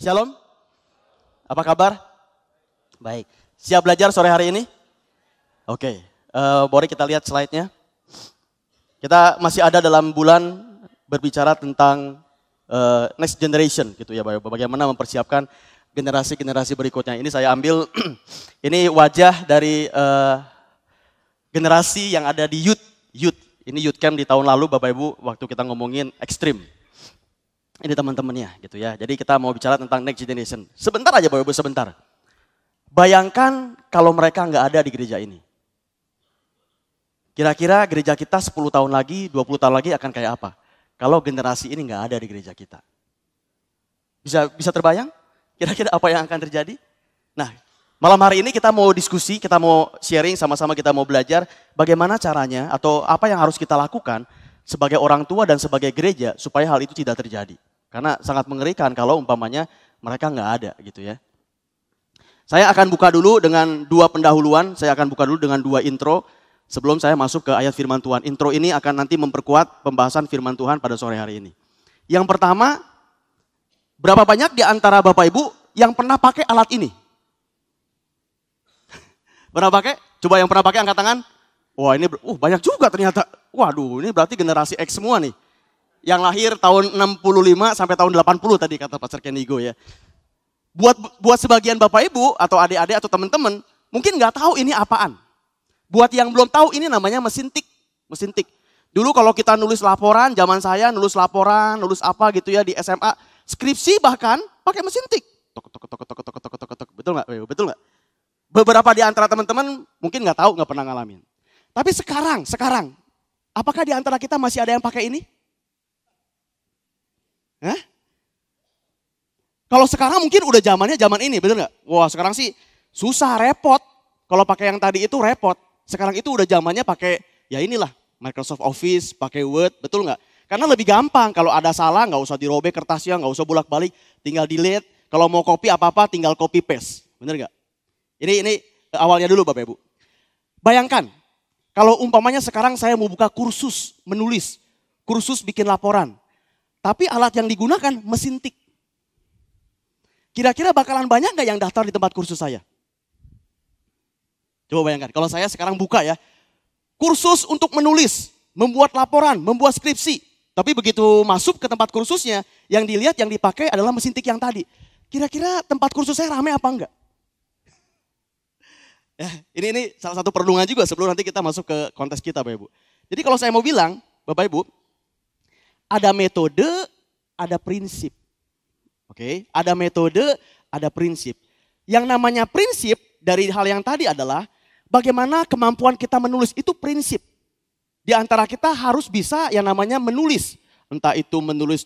Shalom, apa kabar? Baik, siap belajar sore hari ini? Oke, boleh kita lihat slide-nya. Kita masih ada dalam bulan berbicara tentang next generation gitu ya, bagaimana mempersiapkan generasi-generasi berikutnya. Ini saya ambil, ini wajah dari generasi yang ada di youth. Ini youth camp di tahun lalu Bapak Ibu waktu kita ngomongin ekstrim. Ini teman-temannya gitu ya. Jadi kita mau bicara tentang next generation. Sebentar aja Bapak Ibu, sebentar. Bayangkan kalau mereka nggak ada di gereja ini. Kira-kira gereja kita 10 tahun lagi, 20 tahun lagi akan kayak apa? Kalau generasi ini nggak ada di gereja kita. Bisa terbayang? Kira-kira apa yang akan terjadi? Nah, malam hari ini kita mau diskusi, kita mau sharing, sama-sama kita mau belajar bagaimana caranya atau apa yang harus kita lakukan sebagai orang tua dan sebagai gereja supaya hal itu tidak terjadi. Karena sangat mengerikan kalau umpamanya mereka nggak ada gitu ya. Saya akan buka dulu dengan 2 pendahuluan, saya akan buka dulu dengan 2 intro sebelum saya masuk ke ayat firman Tuhan. Intro ini akan nanti memperkuat pembahasan firman Tuhan pada sore hari ini. Yang pertama, berapa banyak di antara Bapak Ibu yang pernah pakai alat ini? Pernah pakai? Coba yang pernah pakai angkat tangan. Wah ini banyak juga ternyata. Waduh ini berarti generasi X semua nih. Yang lahir tahun 65 sampai tahun 80 tadi kata Pastor Kenigo ya. Buat sebagian Bapak Ibu atau adik-adik atau teman-teman mungkin nggak tahu ini apaan. Buat yang belum tahu ini namanya mesin tik. Mesin tik. Dulu kalau kita nulis laporan, zaman saya nulis laporan, nulis apa gitu ya di SMA. Skripsi bahkan pakai mesin tik. Tok, tok, tok, tok, tok, tok, tok, tok. Betul nggak? Betul nggak? Beberapa di antara teman-teman mungkin nggak tahu, nggak pernah ngalamin. Tapi sekarang, apakah di antara kita masih ada yang pakai ini? Hah? Kalau sekarang mungkin udah zamannya zaman ini, betul nggak? Wah sekarang sih susah, repot. Kalau pakai yang tadi itu repot. Sekarang itu udah zamannya pakai ya inilah Microsoft Office, pakai Word, betul nggak? Karena lebih gampang kalau ada salah nggak usah dirobek kertasnya, nggak usah bolak-balik, tinggal delete. Kalau mau copy apa-apa tinggal copy paste, bener nggak? Ini awalnya dulu Bapak Ibu. Bayangkan kalau umpamanya sekarang saya mau buka kursus menulis, kursus bikin laporan. Tapi alat yang digunakan mesin tik. Kira-kira bakalan banyak nggak yang daftar di tempat kursus saya? Coba bayangkan, kalau saya sekarang buka ya, kursus untuk menulis, membuat laporan, membuat skripsi. Tapi begitu masuk ke tempat kursusnya, yang dilihat, yang dipakai adalah mesin tik yang tadi. Kira-kira tempat kursus saya ramai apa enggak? Ya, ini salah satu perlindungan juga sebelum nanti kita masuk ke kontes kita Bapak Ibu. Jadi kalau saya mau bilang, Bapak Ibu, ada metode, ada prinsip. Oke, ada metode, ada prinsip. Yang namanya prinsip dari hal yang tadi adalah bagaimana kemampuan kita menulis, itu prinsip. Di antara kita harus bisa yang namanya menulis. Entah itu menulis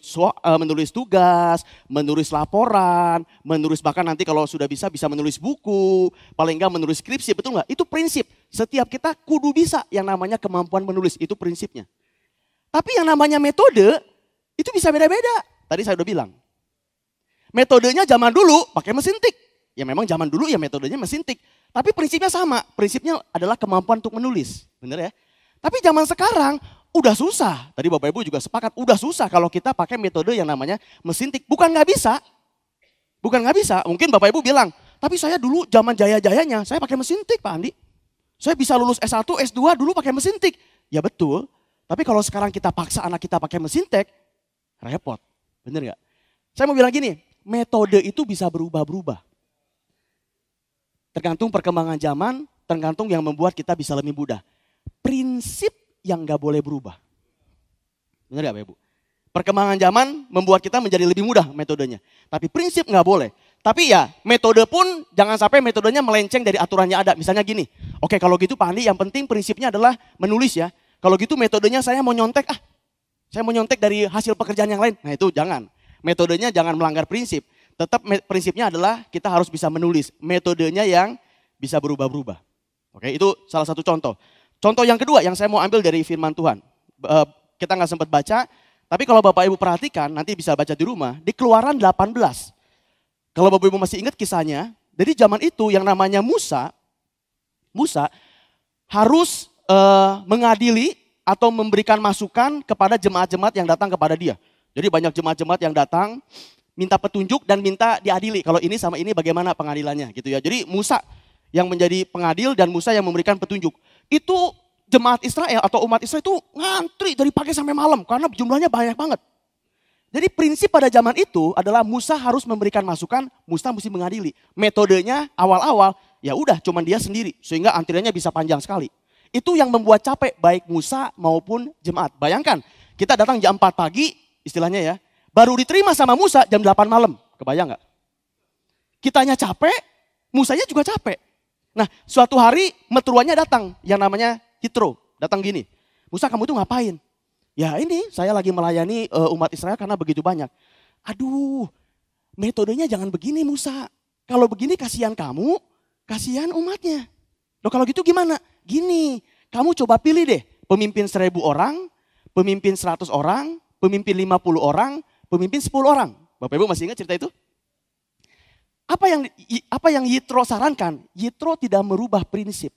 tugas, menulis laporan, menulis bahkan nanti kalau sudah bisa menulis buku, paling enggak menulis skripsi, betul enggak? Itu prinsip. Setiap kita kudu bisa yang namanya kemampuan menulis, itu prinsipnya. Tapi yang namanya metode, itu bisa beda-beda. Tadi saya udah bilang. Metodenya zaman dulu pakai mesin tik. Ya memang zaman dulu ya metodenya mesin tik. Tapi prinsipnya sama. Prinsipnya adalah kemampuan untuk menulis. Bener ya? Tapi zaman sekarang udah susah. Tadi Bapak Ibu juga sepakat. Udah susah kalau kita pakai metode yang namanya mesin tik. Bukan nggak bisa. Bukan nggak bisa. Mungkin Bapak Ibu bilang. Tapi saya dulu zaman jaya-jayanya saya pakai mesin tik Pak Andi. Saya bisa lulus S1, S2 dulu pakai mesin tik. Ya betul. Tapi kalau sekarang kita paksa anak kita pakai mesin tik. Repot. Bener nggak? Saya mau bilang gini. Metode itu bisa berubah-berubah. Tergantung perkembangan zaman, tergantung yang membuat kita bisa lebih mudah. Prinsip yang gak boleh berubah. Benar gak Bapak Ibu? Perkembangan zaman membuat kita menjadi lebih mudah metodenya. Tapi prinsip gak boleh. Tapi ya metode pun jangan sampai metodenya melenceng dari aturannya ada. Misalnya gini, oke kalau gitu Pak Andi yang penting prinsipnya adalah menulis ya. Kalau gitu metodenya saya mau nyontek, saya mau nyontek dari hasil pekerjaan yang lain. Nah itu jangan. Metodenya jangan melanggar prinsip. Tetap prinsipnya adalah kita harus bisa menulis. Metodenya yang bisa berubah-berubah. Oke, itu salah satu contoh. Contoh yang kedua yang saya mau ambil dari firman Tuhan. Kita nggak sempat baca, tapi kalau Bapak Ibu perhatikan, nanti bisa baca di rumah, di Keluaran 18. Kalau Bapak Ibu masih ingat kisahnya, dari zaman itu yang namanya Musa harus mengadili atau memberikan masukan kepada jemaat-jemaat yang datang kepada dia. Jadi banyak jemaat-jemaat yang datang, minta petunjuk dan minta diadili. Kalau ini sama ini bagaimana pengadilannya gitu ya. Jadi Musa yang menjadi pengadil dan Musa yang memberikan petunjuk. Itu jemaat Israel atau umat Israel itu ngantri dari pagi sampai malam karena jumlahnya banyak banget. Jadi prinsip pada zaman itu adalah Musa harus memberikan masukan, Musa mesti mengadili. Metodenya awal-awal ya udah cuman dia sendiri sehingga antriannya bisa panjang sekali. Itu yang membuat capek baik Musa maupun jemaat. Bayangkan kita datang jam 4 pagi istilahnya ya, baru diterima sama Musa jam 8 malam. Kebayang nggak? Kitanya capek, Musanya juga capek. Nah suatu hari metuanya datang yang namanya Yitro, datang gini. Musa kamu itu ngapain? Ya ini saya lagi melayani umat Israel karena begitu banyak. Aduh metodenya jangan begini Musa. Kalau begini kasihan kamu, kasihan umatnya. Loh kalau gitu gimana? Gini, kamu coba pilih deh pemimpin 1.000 orang, pemimpin 100 orang, pemimpin 50 orang, pemimpin 10 orang. Bapak Ibu masih ingat cerita itu? Apa yang Yitro sarankan? Yitro tidak merubah prinsip.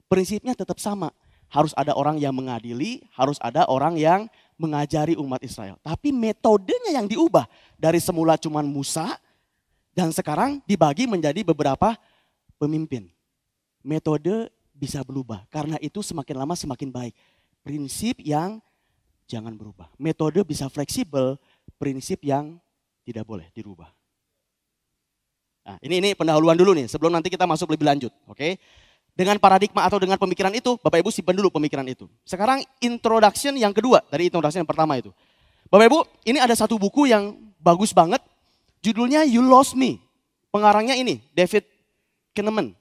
Prinsipnya tetap sama. Harus ada orang yang mengadili, harus ada orang yang mengajari umat Israel. Tapi metodenya yang diubah. Dari semula cuman Musa dan sekarang dibagi menjadi beberapa pemimpin. Metode bisa berubah. Karena itu semakin lama semakin baik. Prinsip yang jangan berubah. Metode bisa fleksibel, prinsip yang tidak boleh dirubah. Nah, ini pendahuluan dulu nih sebelum nanti kita masuk lebih lanjut, oke? Dengan paradigma atau dengan pemikiran itu, Bapak Ibu simpan dulu pemikiran itu. Sekarang introduction yang kedua dari introduction yang pertama itu. Bapak Ibu, ini ada satu buku yang bagus banget. Judulnya You Lost Me. Pengarangnya ini, David Kahneman,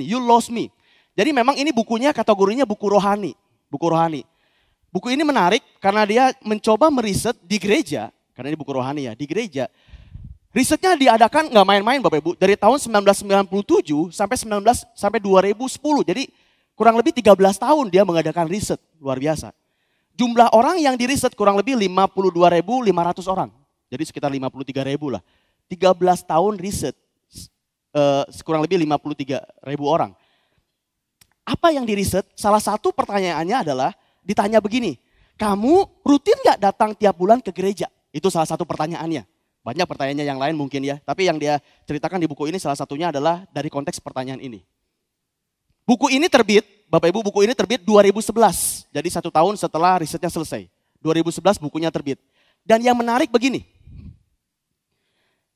You Lost Me. Jadi memang ini bukunya kategorinya buku rohani. Buku ini menarik karena dia mencoba meriset di gereja. Karena ini buku rohani ya, di gereja. Risetnya diadakan nggak main-main Bapak Ibu, dari tahun 1997 sampai 2010. Jadi kurang lebih 13 tahun dia mengadakan riset, luar biasa. Jumlah orang yang diriset kurang lebih 52.500 orang. Jadi sekitar 53.000 lah. 13 tahun riset, kurang lebih 53.000 orang. Apa yang diriset? Salah satu pertanyaannya adalah ditanya begini, kamu rutin nggak datang tiap bulan ke gereja? Itu salah satu pertanyaannya. Banyak pertanyaannya yang lain mungkin ya. Tapi yang dia ceritakan di buku ini salah satunya adalah dari konteks pertanyaan ini. Buku ini terbit, Bapak Ibu buku ini terbit 2011. Jadi 1 tahun setelah risetnya selesai. 2011 bukunya terbit. Dan yang menarik begini.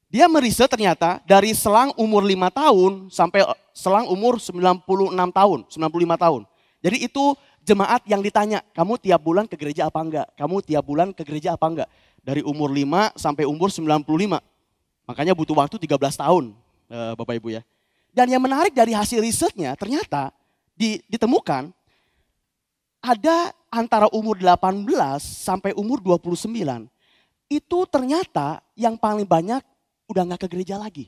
Dia meriset ternyata dari selang umur 5 tahun sampai selang umur 96 tahun, 95 tahun. Jadi itu jemaat yang ditanya, kamu tiap bulan ke gereja apa enggak? Kamu tiap bulan ke gereja apa enggak? Dari umur 5 sampai umur 95. Makanya butuh waktu 13 tahun Bapak Ibu ya. Dan yang menarik dari hasil risetnya ternyata ditemukan ada antara umur 18 sampai umur 29. Itu ternyata yang paling banyak udah gak ke gereja lagi.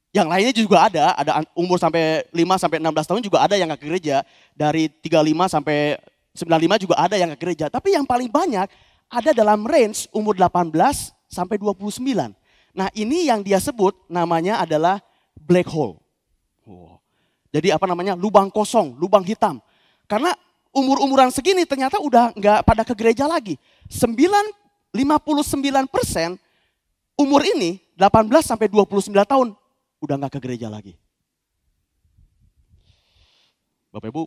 Yang lainnya juga ada umur sampai 5 sampai 16 tahun juga ada yang gak ke gereja. Dari 35 sampai 95 juga ada yang ke gereja. Tapi yang paling banyak ada dalam range umur 18 sampai 29. Nah ini yang dia sebut namanya adalah black hole. Jadi apa namanya lubang kosong, lubang hitam. Karena umur-umuran segini ternyata udah gak pada ke gereja lagi. 59% umur ini 18 sampai 29 tahun udah gak ke gereja lagi. Bapak Ibu,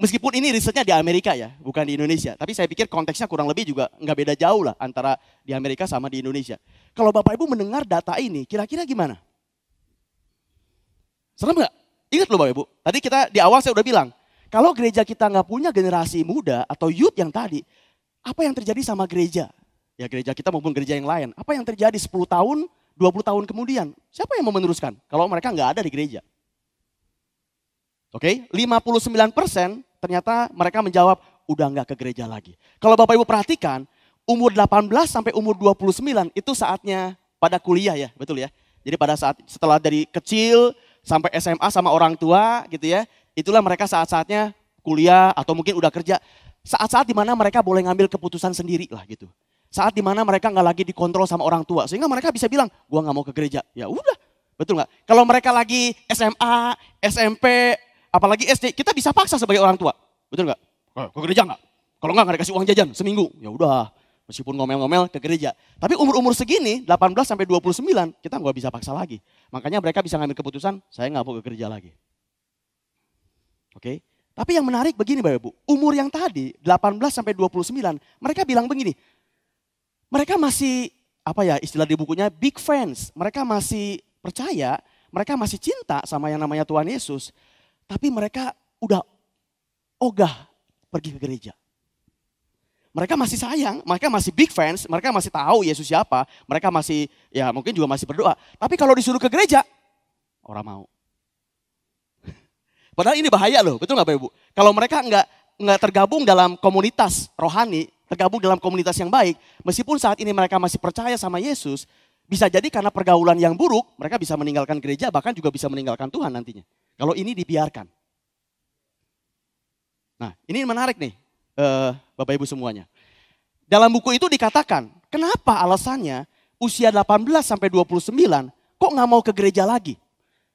meskipun ini risetnya di Amerika ya, bukan di Indonesia. Tapi saya pikir konteksnya kurang lebih juga nggak beda jauh lah antara di Amerika sama di Indonesia. Kalau Bapak Ibu mendengar data ini, kira-kira gimana? Serem nggak? Ingat loh Bapak Ibu, tadi kita di awal saya udah bilang, kalau gereja kita nggak punya generasi muda atau youth yang tadi, apa yang terjadi sama gereja? Ya gereja kita maupun gereja yang lain. Apa yang terjadi 10 tahun, 20 tahun kemudian? Siapa yang mau meneruskan kalau mereka nggak ada di gereja? Oke, 59% ternyata mereka menjawab udah nggak ke gereja lagi. Kalau Bapak Ibu perhatikan, umur 18 sampai umur 29 itu saatnya pada kuliah ya, betul ya. Jadi pada saat setelah dari kecil sampai SMA sama orang tua gitu ya, itulah mereka saat-saatnya kuliah atau mungkin udah kerja. Saat-saat dimana mereka boleh ngambil keputusan sendiri lah gitu. Saat dimana mereka nggak lagi dikontrol sama orang tua, sehingga mereka bisa bilang, gua nggak mau ke gereja. Ya udah, betul nggak? Kalau mereka lagi SMA, SMP, apalagi SD, kita bisa paksa sebagai orang tua. Betul nggak? Ke gereja nggak? Kalau nggak dikasih uang jajan seminggu. Ya udah, Meskipun ngomel-ngomel ke gereja. Tapi umur-umur segini, 18 sampai 29, kita nggak bisa paksa lagi. Makanya mereka bisa ngambil keputusan, saya nggak mau ke gereja lagi. Oke. Tapi yang menarik begini Bapak Ibu, umur yang tadi 18 sampai 29, mereka bilang begini. Mereka masih istilah di bukunya big fans. Mereka masih percaya, mereka masih cinta sama yang namanya Tuhan Yesus. Tapi mereka udah ogah pergi ke gereja. Mereka masih sayang, mereka masih big fans, mereka masih tahu Yesus siapa, mereka masih mungkin juga masih berdoa. Tapi kalau disuruh ke gereja, orang mau. Padahal ini bahaya loh, betul nggak Bapak Ibu? Kalau mereka nggak tergabung dalam komunitas rohani, tergabung dalam komunitas yang baik, meskipun saat ini mereka masih percaya sama Yesus, bisa jadi karena pergaulan yang buruk, mereka bisa meninggalkan gereja, bahkan juga bisa meninggalkan Tuhan nantinya. Kalau ini dibiarkan. Nah, ini menarik nih. Bapak Ibu semuanya. Dalam buku itu dikatakan, kenapa alasannya usia 18 sampai 29 kok nggak mau ke gereja lagi?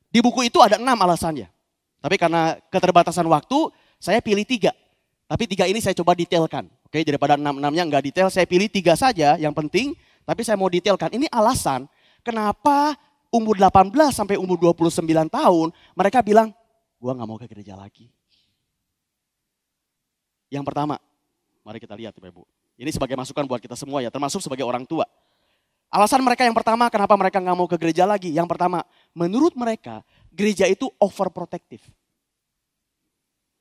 Di buku itu ada 6 alasannya. Tapi karena keterbatasan waktu, saya pilih 3. Tapi 3 ini saya coba detailkan. Oke, daripada 6-6-nya nggak detail, saya pilih 3 saja yang penting. Tapi saya mau detailkan. Ini alasan kenapa umur 18 sampai umur 29 tahun mereka bilang, gua nggak mau ke gereja lagi. Yang pertama, mari kita lihat Bapak Ibu. Ini sebagai masukan buat kita semua ya, termasuk sebagai orang tua. Alasan mereka yang pertama, kenapa mereka nggak mau ke gereja lagi? Yang pertama, menurut mereka gereja itu overprotective.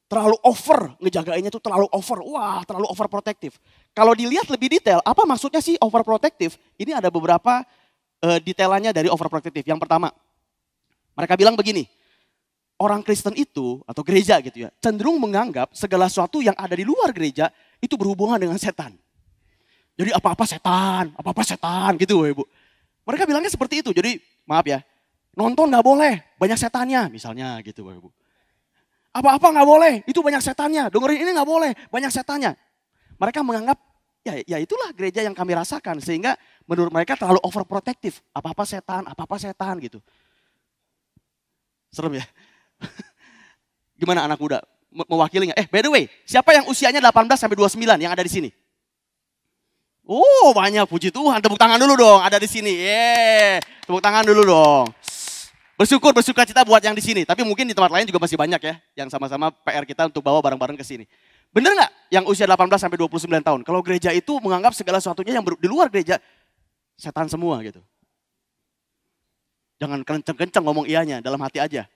Terlalu over, ngejagainnya tuh terlalu over. Wah, terlalu overprotective. Kalau dilihat lebih detail, apa maksudnya sih overprotective? Ini ada beberapa detailannya dari overprotective. Yang pertama, mereka bilang begini. Orang Kristen itu atau gereja gitu ya, cenderung menganggap segala sesuatu yang ada di luar gereja itu berhubungan dengan setan. Jadi apa-apa setan gitu Ibu. Mereka bilangnya seperti itu. Jadi maaf ya, nonton nggak boleh, banyak setannya misalnya gitu Ibu. Apa-apa nggak boleh, itu banyak setannya. Dengerin ini nggak boleh, banyak setannya. Mereka menganggap ya itulah gereja yang kami rasakan sehingga menurut mereka terlalu overprotective. Apa-apa setan gitu. Serem ya. Gimana anak muda? Mewakilinya? By the way, siapa yang usianya 18 sampai 29 yang ada di sini? Oh, banyak, puji Tuhan. Tepuk tangan dulu dong, ada di sini. Tepuk tangan dulu dong. Bersuka cita buat yang di sini. Tapi mungkin di tempat lain juga masih banyak ya, yang sama-sama PR kita untuk bawa bareng-bareng ke sini. Bener nggak yang usia 18 sampai 29 tahun? Kalau gereja itu menganggap segala sesuatunya yang di luar gereja, setan semua gitu. Jangan kenceng-kenceng ngomong ianya, dalam hati aja.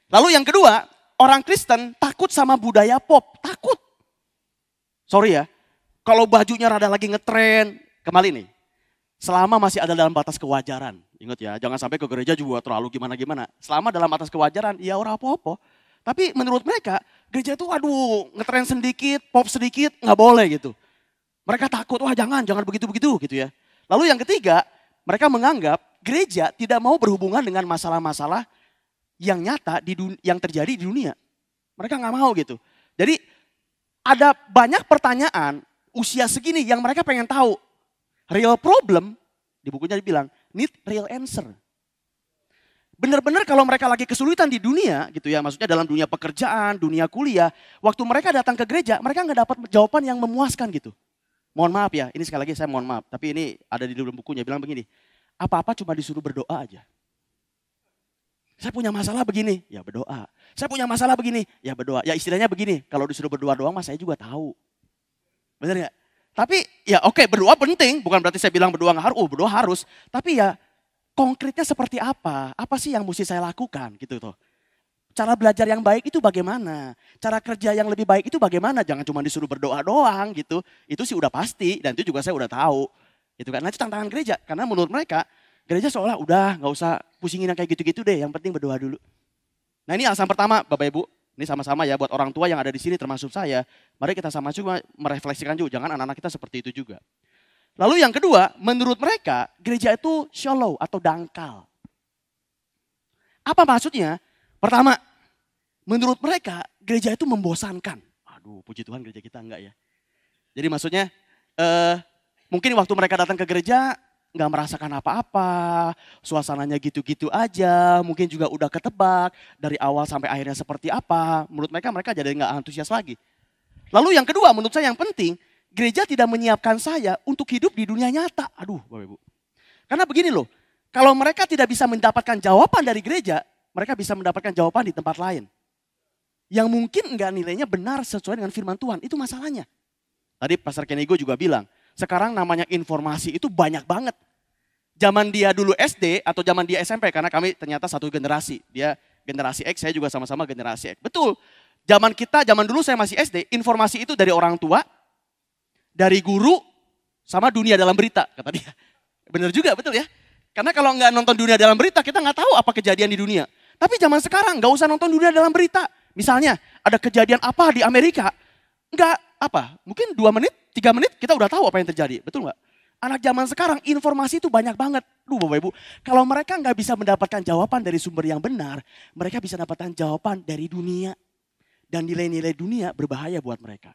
Lalu yang kedua, orang Kristen takut sama budaya pop. Takut. Sorry ya, kalau bajunya rada lagi ngetren, kembali nih. Selama masih ada dalam batas kewajaran. Ingat ya, jangan sampai ke gereja juga terlalu gimana-gimana. Selama dalam batas kewajaran, ya orang apa-apa. Tapi menurut mereka, gereja itu ngetren sedikit, pop sedikit, nggak boleh gitu. Mereka takut, wah jangan begitu-begitu gitu ya. Lalu yang ketiga, mereka menganggap gereja tidak mau berhubungan dengan masalah-masalah yang nyata yang terjadi di dunia. Mereka nggak mau gitu. Jadi ada banyak pertanyaan usia segini yang mereka pengen tahu. Real problem, di bukunya dibilang, need real answer. Benar-benar kalau mereka lagi kesulitan di dunia gitu ya, maksudnya dalam dunia pekerjaan, dunia kuliah, waktu mereka datang ke gereja, mereka nggak dapat jawaban yang memuaskan gitu. Mohon maaf ya, ini sekali lagi saya mohon maaf, tapi ini ada di dalam bukunya bilang begini, apa-apa cuma disuruh berdoa aja. Saya punya masalah begini, ya berdoa. Saya punya masalah begini, ya berdoa. Ya istilahnya begini, kalau disuruh berdoa doang mas saya juga tahu. Benar nggak? Tapi ya oke, berdoa penting, bukan berarti saya bilang berdoa nggak harus, berdoa harus. Tapi ya konkretnya seperti apa? Apa sih yang mesti saya lakukan gitu tuh. Cara belajar yang baik itu bagaimana? Cara kerja yang lebih baik itu bagaimana? Jangan cuma disuruh berdoa doang gitu. Itu sih udah pasti dan itu juga saya udah tahu. Gitu kan. Nah itu tantangan gereja, karena menurut mereka gereja seolah udah gak usah pusingin yang kayak gitu-gitu deh, yang penting berdoa dulu. Nah ini alasan pertama Bapak Ibu, ini sama-sama ya buat orang tua yang ada di sini termasuk saya. Mari kita sama juga merefleksikan juga, jangan anak-anak kita seperti itu juga. Lalu yang kedua, menurut mereka gereja itu shallow atau dangkal. Apa maksudnya? Pertama, menurut mereka gereja itu membosankan. Aduh puji Tuhan gereja kita enggak ya. Jadi maksudnya mungkin waktu mereka datang ke gereja, nggak merasakan apa-apa, suasananya gitu-gitu aja, mungkin juga udah ketebak dari awal sampai akhirnya seperti apa. Menurut mereka jadi nggak antusias lagi. Lalu yang kedua menurut saya yang penting, gereja tidak menyiapkan saya untuk hidup di dunia nyata. Aduh Bapak Ibu. Karena begini loh, kalau mereka tidak bisa mendapatkan jawaban dari gereja, mereka bisa mendapatkan jawaban di tempat lain. Yang mungkin enggak nilainya benar sesuai dengan firman Tuhan, itu masalahnya. Tadi Pastor Kenigo juga bilang, sekarang namanya informasi itu banyak banget. Zaman dia dulu SD atau zaman dia SMP, karena kami ternyata satu generasi. Dia generasi X, saya juga sama-sama generasi X. Betul, zaman dulu saya masih SD, informasi itu dari orang tua, dari guru, sama dunia dalam berita, kata dia. Benar juga, betul ya. Karena kalau nggak nonton dunia dalam berita, kita nggak tahu apa kejadian di dunia. Tapi zaman sekarang nggak usah nonton dunia dalam berita. Misalnya ada kejadian apa di Amerika, mungkin 2 menit, 3 menit kita udah tahu apa yang terjadi, betul nggak? Anak zaman sekarang informasi itu banyak banget. Bapak Ibu, kalau mereka nggak bisa mendapatkan jawaban dari sumber yang benar, mereka bisa dapatkan jawaban dari dunia. Dan nilai-nilai dunia berbahaya buat mereka.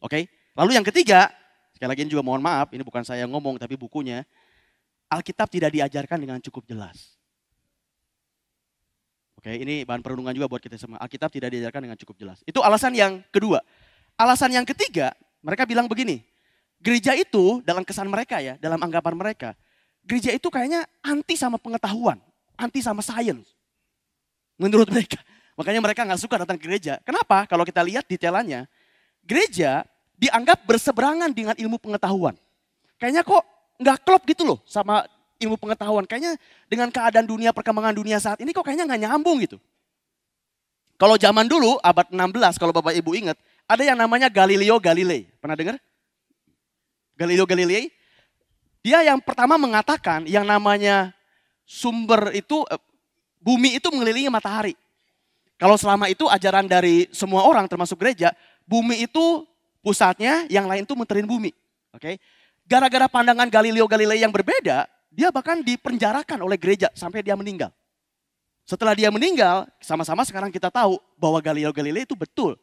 Oke, lalu yang ketiga, sekali lagi ini juga mohon maaf, ini bukan saya yang ngomong tapi bukunya. Alkitab tidak diajarkan dengan cukup jelas. Oke, ini bahan perenungan juga buat kita semua. Alkitab tidak diajarkan dengan cukup jelas. Itu alasan yang kedua. Alasan yang ketiga, mereka bilang begini. Gereja itu dalam kesan mereka ya, dalam anggapan mereka. Gereja itu kayaknya anti sama pengetahuan, anti sama sains. Menurut mereka. Makanya mereka gak suka datang ke gereja. Kenapa? Kalau kita lihat detailannya, gereja dianggap berseberangan dengan ilmu pengetahuan. Kayaknya kok gak klop gitu loh sama ilmu pengetahuan. Kayaknya dengan keadaan dunia, perkembangan dunia saat ini kok kayaknya gak nyambung gitu. Kalau zaman dulu, abad 16, kalau Bapak Ibu ingat, ada yang namanya Galileo Galilei. Pernah dengar? Galileo Galilei, dia yang pertama mengatakan yang namanya sumber itu, bumi itu mengelilingi matahari. Kalau selama itu ajaran dari semua orang termasuk gereja, bumi itu pusatnya, yang lain itu muterin bumi. Oke? Gara-gara pandangan Galileo Galilei yang berbeda, dia bahkan dipenjarakan oleh gereja sampai dia meninggal. Setelah dia meninggal, sama-sama sekarang kita tahu bahwa Galileo Galilei itu betul.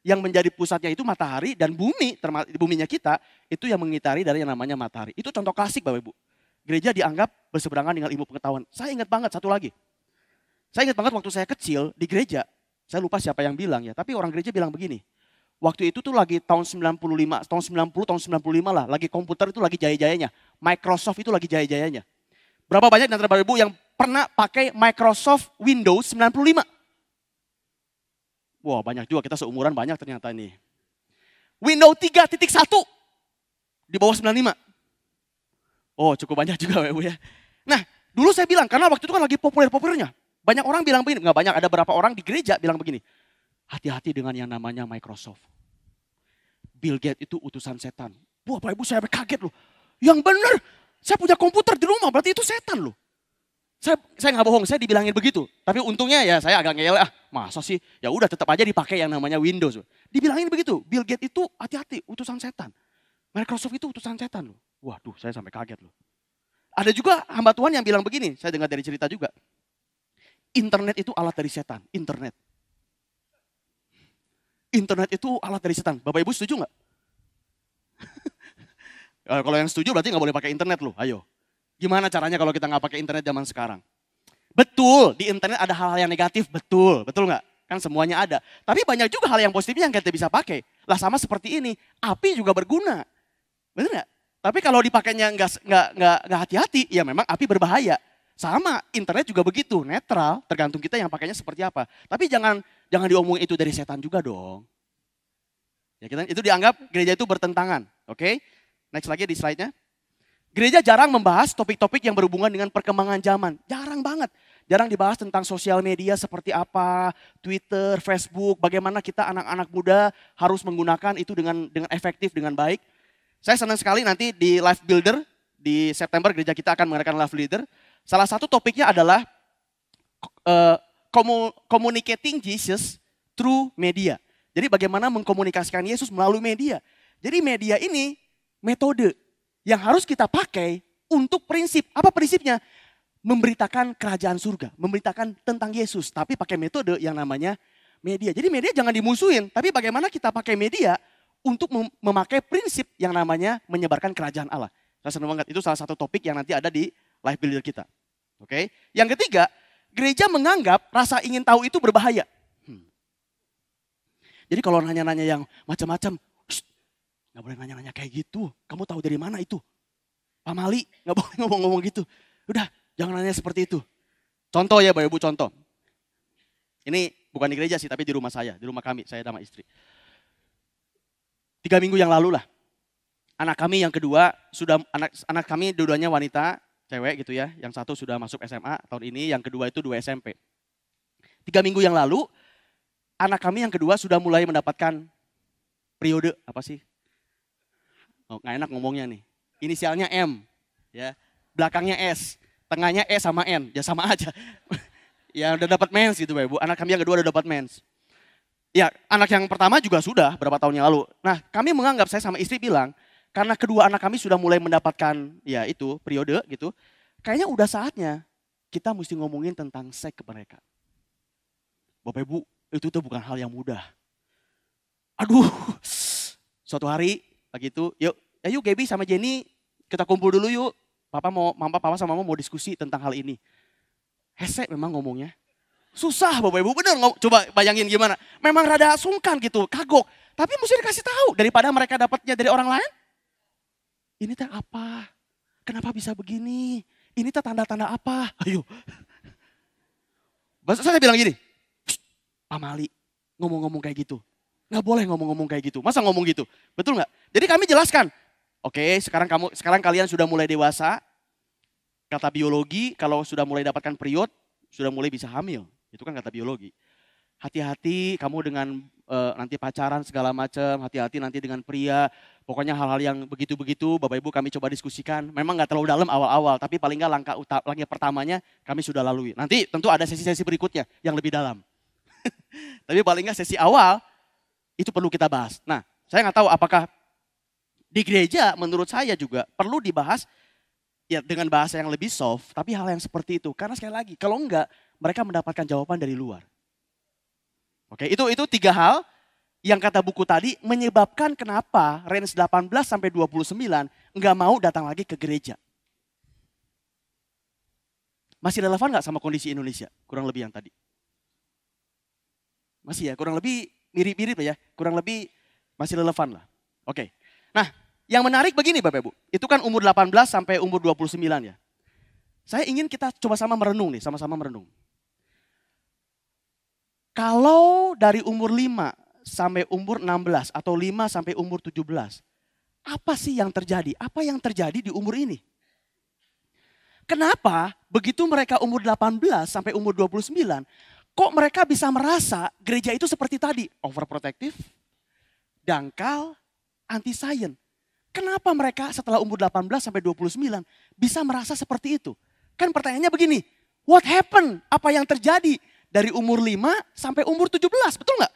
Yang menjadi pusatnya itu matahari dan bumi, buminya kita, itu yang mengitari dari yang namanya matahari. Itu contoh klasik Bapak Ibu. Gereja dianggap berseberangan dengan ilmu pengetahuan. Saya ingat banget satu lagi. Saya ingat banget waktu saya kecil di gereja, saya lupa siapa yang bilang ya, tapi orang gereja bilang begini. Waktu itu tuh lagi tahun 95, tahun 90, tahun 95 lah, lagi komputer itu lagi jaya-jayanya. Microsoft itu lagi jaya-jayanya. Berapa banyak di antara Bapak Ibu yang pernah pakai Microsoft Windows 95? Wah banyak juga, kita seumuran banyak ternyata nih. Windows 3.1 di bawah 95. Oh cukup banyak juga Bapak Ibu ya. Nah dulu saya bilang, karena waktu itu kan lagi populer-populernya. Banyak orang bilang begini, nggak banyak, ada berapa orang di gereja bilang begini. Hati-hati dengan yang namanya Microsoft. Bill Gates itu utusan setan. Wah Bapak Ibu saya kaget loh. Yang benar, saya punya komputer di rumah, berarti itu setan loh. Saya nggak bohong, saya dibilangin begitu. Tapi untungnya ya saya agak ngeyel, masa sih? Ya udah tetap aja dipakai yang namanya Windows. Dibilangin begitu, Bill Gates itu hati-hati utusan setan. Microsoft itu utusan setan loh. Waduh saya sampai kaget loh. Ada juga hamba Tuhan yang bilang begini, saya dengar dari cerita juga. Internet itu alat dari setan, internet. Internet itu alat dari setan. Bapak Ibu setuju nggak? Kalau yang setuju berarti nggak boleh pakai internet loh, ayo. Gimana caranya kalau kita nggak pakai internet zaman sekarang? Betul, di internet ada hal-hal yang negatif, betul nggak? Kan semuanya ada. Tapi banyak juga hal yang positifnya yang kita bisa pakai. Lah sama seperti ini, api juga berguna. Betul nggak? Tapi kalau dipakainya nggak hati-hati, ya memang api berbahaya. Sama, internet juga begitu, netral, tergantung kita yang pakainya seperti apa. Tapi jangan diomongin itu dari setan juga dong. Ya, itu dianggap gereja itu bertentangan, oke? Next lagi di slide-nya. Gereja jarang membahas topik-topik yang berhubungan dengan perkembangan zaman. Jarang banget. Jarang dibahas tentang sosial media seperti apa, Twitter, Facebook, bagaimana kita anak-anak muda harus menggunakan itu dengan efektif, dengan baik. Saya senang sekali nanti di Life Builder, di September gereja kita akan mengadakan Life Leader. Salah satu topiknya adalah communicating Jesus through media. Jadi bagaimana mengkomunikasikan Yesus melalui media. Jadi media ini metode yang harus kita pakai untuk prinsip. Apa prinsipnya? Memberitakan kerajaan surga, memberitakan tentang Yesus, tapi pakai metode yang namanya media. Jadi media jangan dimusuhin, tapi bagaimana kita pakai media untuk memakai prinsip yang namanya menyebarkan kerajaan Allah. Saya senang banget, itu salah satu topik yang nanti ada di Life Builder kita. Oke. Yang ketiga, gereja menganggap rasa ingin tahu itu berbahaya. Jadi kalau nanya-nanya yang macam-macam, Nggak boleh nanya-nanya kayak gitu. Kamu tahu dari mana itu? Pak Mali, nggak boleh ngomong-ngomong gitu. Udah, jangan nanya seperti itu. Contoh ya Bapak Ibu, contoh. Ini bukan di gereja sih, tapi di rumah saya, di rumah kami, saya sama istri. 3 minggu yang lalu lah. Anak kami yang kedua, anak kami dua-duanya wanita, cewek gitu ya. Yang satu sudah masuk SMA tahun ini, yang kedua itu 2 SMP. 3 minggu yang lalu, anak kami yang kedua sudah mulai mendapatkan periode, apa sih? Oh, nggak enak ngomongnya nih. Inisialnya M, ya, belakangnya S, tengahnya E sama N, ya sama aja. Ya udah dapat mens gitu Bapak Ibu, anak kami yang kedua udah dapat mens. Ya anak yang pertama juga sudah berapa tahun yang lalu. Nah kami menganggap, saya sama istri bilang, karena kedua anak kami sudah mulai mendapatkan ya itu periode gitu, kayaknya udah saatnya kita mesti ngomongin tentang seks ke mereka. Bapak Ibu, itu tuh bukan hal yang mudah. Aduh, suatu hari lagi itu, yuk Gaby sama Jenny kita kumpul dulu yuk. Papa sama mama mau diskusi tentang hal ini. Hese memang ngomongnya. Susah Bapak Ibu, bener coba bayangin gimana. Memang rada sungkan gitu, kagok. Tapi mesti dikasih tahu daripada mereka dapatnya dari orang lain. Ini teh apa? Kenapa bisa begini? Ini teh tanda-tanda apa? Ayo. Saya bilang gini, Pak Mali ngomong-ngomong kayak gitu. Nggak boleh ngomong-ngomong kayak gitu. Masa ngomong gitu? Betul nggak? Jadi kami jelaskan. Oke, sekarang kalian sudah mulai dewasa. Kata biologi, kalau sudah mulai dapatkan period, sudah mulai bisa hamil. Itu kan kata biologi. Hati-hati kamu dengan nanti pacaran segala macam, hati-hati nanti dengan pria. Pokoknya hal-hal yang begitu-begitu, Bapak Ibu kami coba diskusikan. Memang nggak terlalu dalam awal-awal, tapi paling nggak langkah pertamanya kami sudah lalui. Nanti tentu ada sesi-sesi berikutnya yang lebih dalam. Tapi paling nggak sesi awal itu perlu kita bahas. Nah, saya nggak tahu apakah di gereja menurut saya juga perlu dibahas ya dengan bahasa yang lebih soft, tapi hal yang seperti itu. Karena sekali lagi, kalau enggak mereka mendapatkan jawaban dari luar. Oke, itu 3 hal yang kata buku tadi menyebabkan kenapa range 18 sampai 29 enggak mau datang lagi ke gereja. Masih relevan nggak sama kondisi Indonesia? Kurang lebih yang tadi. Masih ya, kurang lebih mirip-mirip ya. Kurang lebih masih relevan lah. Oke. Nah, yang menarik begini Bapak Ibu. Itu kan umur 18 sampai umur 29 ya. Saya ingin kita coba sama merenung nih, sama-sama merenung. Kalau dari umur 5 sampai umur 16 atau 5 sampai umur 17, apa sih yang terjadi? Apa yang terjadi di umur ini? Kenapa begitu mereka umur 18 sampai umur 29, kok mereka bisa merasa gereja itu seperti tadi, overprotective, dangkal, anti-science. Kenapa mereka setelah umur 18 sampai 29 bisa merasa seperti itu? Kan pertanyaannya begini, what happened? Apa yang terjadi dari umur 5 sampai umur 17, betul nggak?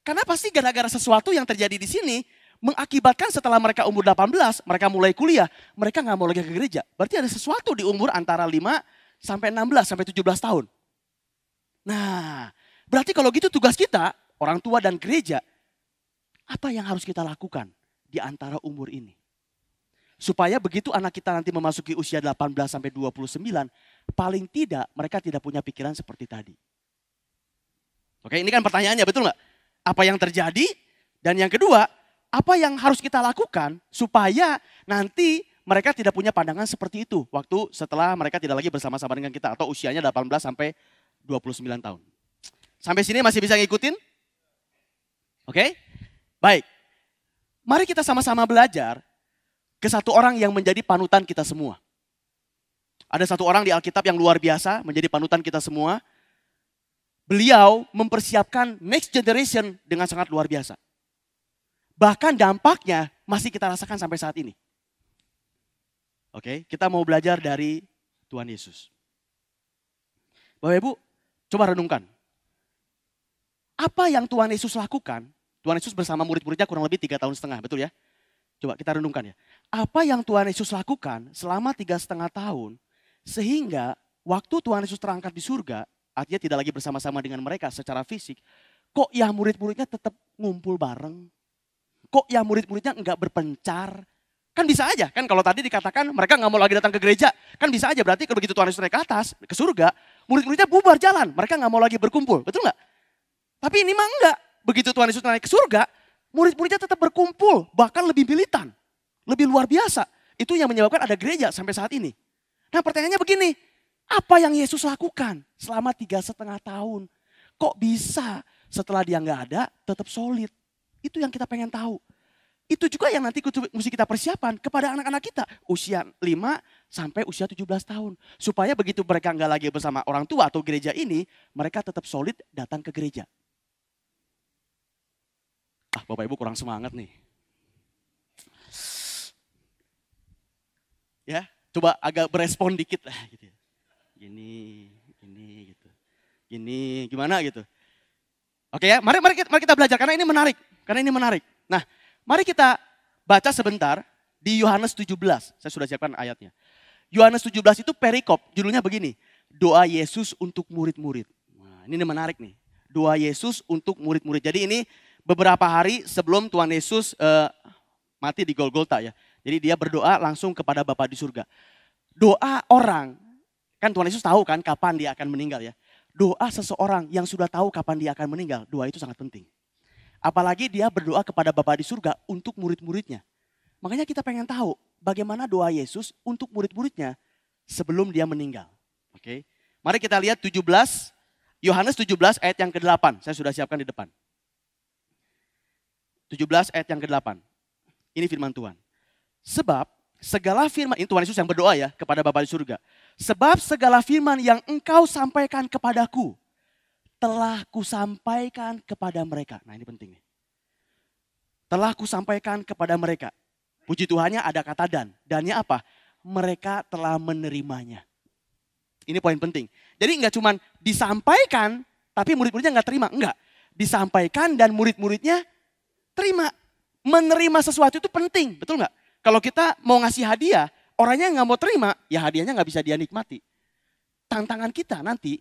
Karena pasti gara-gara sesuatu yang terjadi di sini mengakibatkan setelah mereka umur 18, mereka mulai kuliah, mereka nggak mau lagi ke gereja. Berarti ada sesuatu di umur antara 5 sampai 16 sampai 17 tahun. Nah, berarti kalau gitu tugas kita, orang tua dan gereja, apa yang harus kita lakukan di antara umur ini? Supaya begitu anak kita nanti memasuki usia 18 sampai 29, paling tidak mereka tidak punya pikiran seperti tadi. Oke, ini kan pertanyaannya, betul nggak? Apa yang terjadi? Dan yang kedua, apa yang harus kita lakukan supaya nanti mereka tidak punya pandangan seperti itu waktu setelah mereka tidak lagi bersama-sama dengan kita atau usianya 18 sampai 29 tahun. Sampai sini masih bisa ngikutin? Oke? Baik. Mari kita sama-sama belajar ke satu orang yang menjadi panutan kita semua. Ada satu orang di Alkitab yang luar biasa menjadi panutan kita semua. Beliau mempersiapkan next generation dengan sangat luar biasa. Bahkan dampaknya masih kita rasakan sampai saat ini. Oke, kita mau belajar dari Tuhan Yesus. Bapak Ibu, coba renungkan. Apa yang Tuhan Yesus lakukan? Tuhan Yesus bersama murid-muridnya kurang lebih 3,5 tahun, betul ya? Coba kita renungkan ya. Apa yang Tuhan Yesus lakukan selama 3,5 tahun sehingga waktu Tuhan Yesus terangkat di surga, artinya tidak lagi bersama-sama dengan mereka secara fisik, kok ya murid-muridnya tetap ngumpul bareng? Kok ya murid-muridnya enggak berpencar? Kan bisa aja, kan kalau tadi dikatakan mereka nggak mau lagi datang ke gereja, kan bisa aja berarti kalau begitu Tuhan Yesus naik ke atas, ke surga, murid-muridnya bubar jalan, mereka nggak mau lagi berkumpul, betul nggak? Tapi ini mah enggak, begitu Tuhan Yesus naik ke surga, Murid-muridnya tetap berkumpul, bahkan lebih militan. Lebih luar biasa. Itu yang menyebabkan ada gereja sampai saat ini. Nah pertanyaannya begini, apa yang Yesus lakukan selama 3,5 tahun? Kok bisa setelah dia nggak ada tetap solid? Itu yang kita pengen tahu. Itu juga yang nanti mesti kita persiapan kepada anak-anak kita. Usia 5 sampai usia 17 tahun. Supaya begitu mereka nggak lagi bersama orang tua atau gereja ini, mereka tetap solid datang ke gereja. Bapak Ibu kurang semangat nih. Ya, coba agak berespon dikit lah gitu. Gini gitu. Gini, gimana gitu. Oke ya, mari kita belajar karena ini menarik. Nah, mari kita baca sebentar di Yohanes 17. Saya sudah siapkan ayatnya. Yohanes 17 itu perikop, judulnya begini. Doa Yesus untuk murid-murid. Nah, ini menarik nih. Doa Yesus untuk murid-murid. Jadi ini beberapa hari sebelum Tuhan Yesus mati di Golgota ya. Jadi dia berdoa langsung kepada Bapa di surga. Doa orang, kan Tuhan Yesus tahu kan kapan dia akan meninggal ya. Doa seseorang yang sudah tahu kapan dia akan meninggal, doa itu sangat penting. Apalagi dia berdoa kepada Bapa di surga untuk murid-muridnya. Makanya kita pengen tahu bagaimana doa Yesus untuk murid-muridnya sebelum dia meninggal. Oke. Mari kita lihat Yohanes 17 ayat yang ke-8. Saya sudah siapkan di depan. 17 ayat yang ke-8. Ini firman Tuhan. Sebab segala firman, ini Tuhan Yesus yang berdoa ya kepada Bapa di surga. Sebab segala firman yang engkau sampaikan kepadaku, telah kusampaikan kepada mereka. Nah ini penting nih. Telah kusampaikan kepada mereka. Puji Tuhannya ada kata dan. Dannya apa? Mereka telah menerimanya. Ini poin penting. Jadi nggak cuma disampaikan, tapi murid-muridnya nggak terima. Enggak. Disampaikan dan murid-muridnya terima. Menerima sesuatu itu penting, betul nggak? Kalau kita mau ngasih hadiah, orangnya nggak mau terima, ya hadiahnya nggak bisa dia nikmati. Tantangan kita nanti,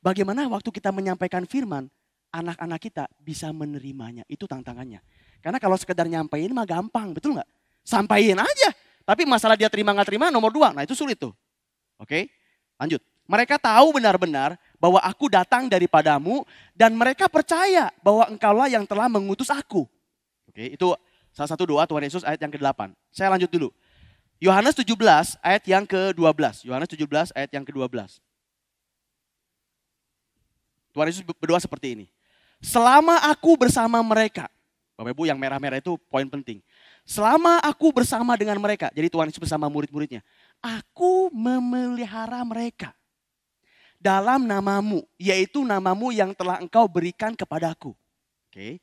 bagaimana waktu kita menyampaikan firman, anak-anak kita bisa menerimanya. Itu tantangannya. Karena kalau sekedar nyampein mah gampang, betul nggak? Sampaiin aja. Tapi masalah dia terima nggak terima nomor 2, nah itu sulit tuh. Oke, lanjut. Mereka tahu benar-benar bahwa aku datang daripadamu dan mereka percaya bahwa engkaulah yang telah mengutus aku. Oke, itu salah satu doa Tuhan Yesus ayat yang ke-8. Saya lanjut dulu. Yohanes 17 ayat yang ke-12. Yohanes 17 ayat yang ke-12. Tuhan Yesus berdoa seperti ini. Selama aku bersama mereka. Bapak Ibu yang merah-merah itu poin penting. Selama aku bersama dengan mereka. Jadi Tuhan Yesus bersama murid-muridnya. Aku memelihara mereka. Dalam namamu, yaitu namamu yang telah engkau berikan kepadaku. Oke.